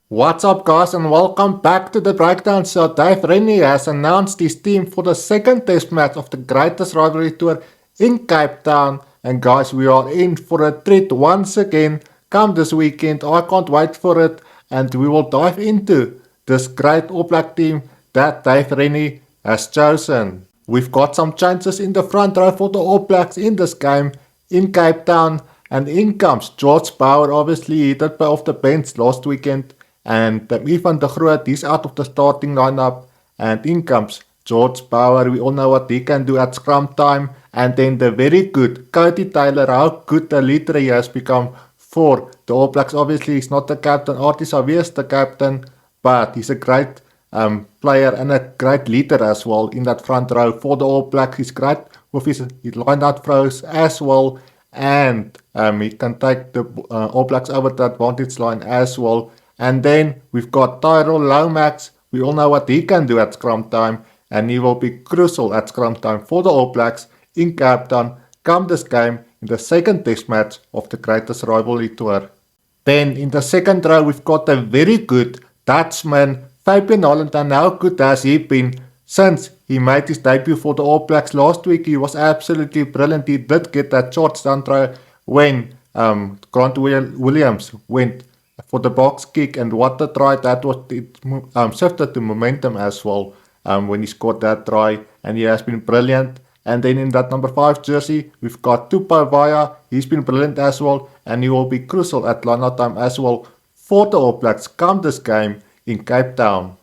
What's up guys and welcome back to the breakdown. So Dave Rennie has announced his team for the second test match of the Greatest Rivalry Tour in Cape Town. And guys, we are in for a treat once again come this weekend. I can't wait for it, and we will dive into this great All Black team that Dave Rennie has chosen. We've got some chances in the front row for the All Blacks in this game in Cape Town, and in comes George Bauer. Obviously he did play off the bench last weekend, and Ivan de Groot, he's out of the starting lineup, and in comes George Bauer. We all know what he can do at scrum time. And then the very good Cody Taylor, how good a leader he has become for the All Blacks. Obviously he's not the captain, Artie Xavier is the captain, but he's a great player and a great leader as well in that front row for the All Blacks. He's great with his line-out throws as well, and he can take the All Blacks over the advantage line as well. And then we've got Tyrell Lomax. We all know what he can do at scrum time, and he will be crucial at scrum time for the All Blacks in Cape Town come this game in the second test match of the Greatest Rivalry Tour. Then in the second row we've got a very good Dutchman, Fabian Holland, and how good has he been since he made his debut for the All Blacks last week. He was absolutely brilliant. He did get that short down try when Grant Williams went for the box kick, and what the try that was, it shifted the momentum as well when he scored that try, and he has been brilliant. And then in that number 5 jersey we've got Tupai Vaya. He's been brilliant as well, and he will be crucial at line-out time as well for the All Blacks come this game in Cape Town.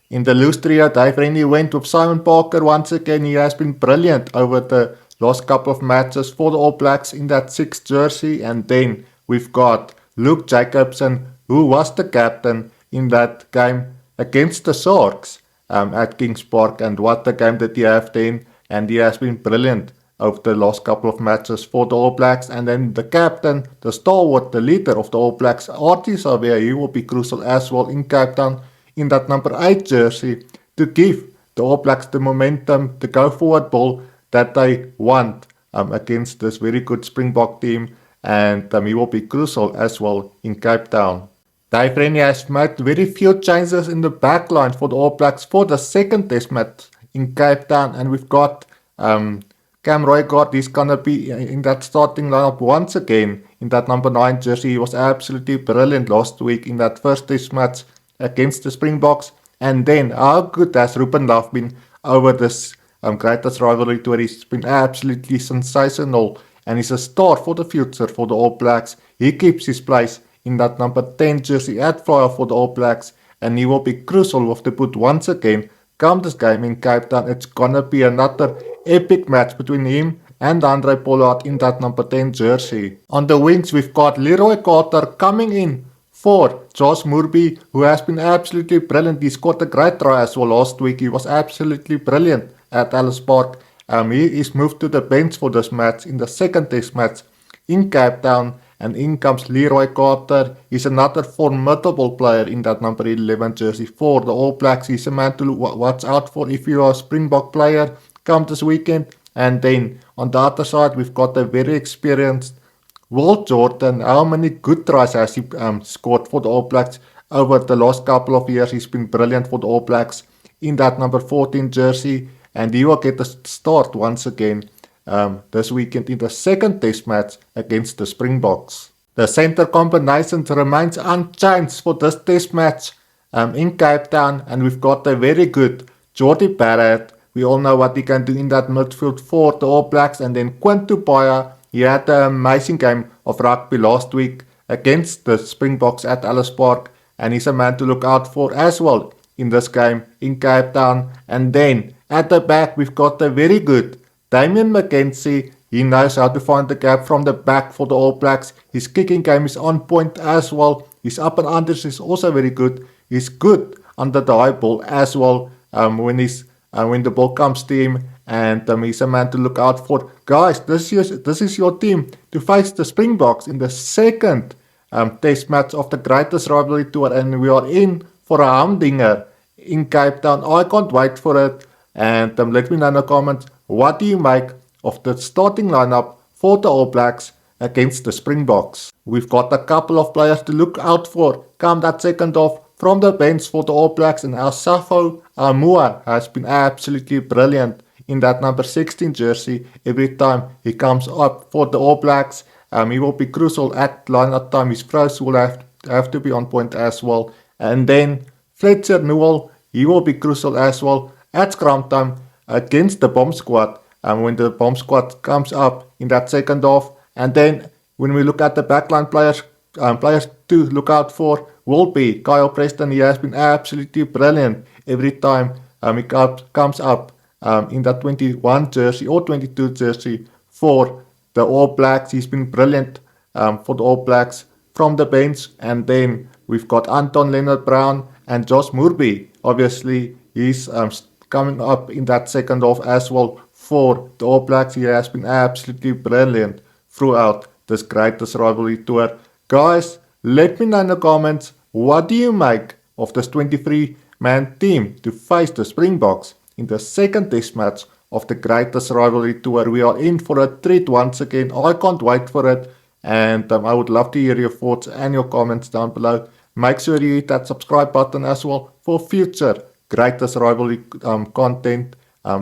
In the loose trio, Dave Rennie went with Simon Parker once again. He has been brilliant over the last couple of matches for the All Blacks in that 6 jersey. And then we've got Luke Jacobson, who was the captain in that game against the Sharks at Kings Park. And what a game did he have then, and he has been brilliant over the last couple of matches for the All Blacks. And then the captain, the stalwart, the leader of the All Blacks, Artie Xavier, he will be crucial as well in Cape Town in that number 8 jersey to give the All Blacks the momentum, the go forward ball that they want against this very good Springbok team. And he will be crucial as well in Cape Town. Dave Rennie has made very few changes in the back line for the All Blacks for the second test match in Cape Town, and we've got Cam Roygaard. He's gonna be in that starting lineup once again in that number 9 jersey. He was absolutely brilliant last week in that first test match against the Springboks. And then how good has Ruben Love been over this Greatest Rivalry Tour? He's been absolutely sensational, and he's a star for the future for the All Blacks. He keeps his place in that number 10 jersey at flyer for the All Blacks, and he will be crucial with the boot once again come this game in Cape Town. It's gonna be another epic match between him and Andre Pollard in that number 10 jersey. On the wings we've got Leroy Carter coming in for Josh Murby, who has been absolutely brilliant. He scored a great try as well last week. He was absolutely brilliant at Ellis Park. He is moved to the bench for this match in the second test match in Cape Town. And in comes Leroy Carter. He's another formidable player in that number 11 jersey for the All Blacks. He's a man to watch out for if you are a Springbok player come this weekend. And then on the other side we've got a very experienced Will Jordan. How many good tries has he scored for the All Blacks over the last couple of years? He's been brilliant for the All Blacks in that number 14 jersey, and he will get a start once again this weekend in the second test match against the Springboks. The center combination remains unchanged for this test match in Cape Town, and we've got a very good Jordie Barrett. We all know what he can do in that midfield for the All Blacks. And then Quinn Tupaia, he had an amazing game of rugby last week against the Springboks at Ellis Park, and he's a man to look out for as well in this game in Cape Town. And then at the back we've got a very good Damian McKenzie. He knows how to find the gap from the back for the All Blacks. His kicking game is on point as well. His up and unders is also very good. He's good under the high ball as well when the ball comes to him. And he's a man to look out for. Guys, this is your team to face the Springboks in the second test match of the Greatest Rivalry Tour. And we are in for a humdinger in Cape Town. I can't wait for it. And let me know in the comments, what do you make of the starting lineup for the All Blacks against the Springboks. We've got a couple of players to look out for come that second half from the bench for the All Blacks, and our Safo Amua has been absolutely brilliant in that number 16 jersey every time he comes up for the All Blacks. He will be crucial at line-out time. His throws will have to be on point as well. And then Fletcher Newell, he will be crucial as well at scrum time against the bomb squad. When the bomb squad comes up in that second half. And then when we look at the backline players, players to look out for will be Kyle Preston. He has been absolutely brilliant every time he comes up in that 21 jersey or 22 jersey for the All Blacks. He's been brilliant for the All Blacks from the bench. And then we've got Anton Leonard-Brown and Josh Murby. Obviously, he's coming up in that second half as well for the All Blacks. He has been absolutely brilliant throughout this greatest rivalry tour. Guys, let me know in the comments, what do you make of this 23-man team to face the Springboks in the second test match of the greatest rivalry tour? We are in for a treat once again. I can't wait for it, and I would love to hear your thoughts and your comments down below. Make sure you hit that subscribe button as well for future greatest rivalry content.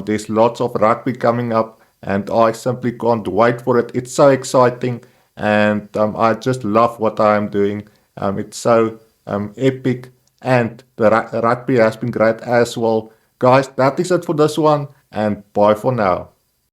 There's lots of rugby coming up, and I simply can't wait for it. It's so exciting, and I just love what I am doing. It's so epic, and the rugby has been great as well. Guys, that is it for this one, and bye for now.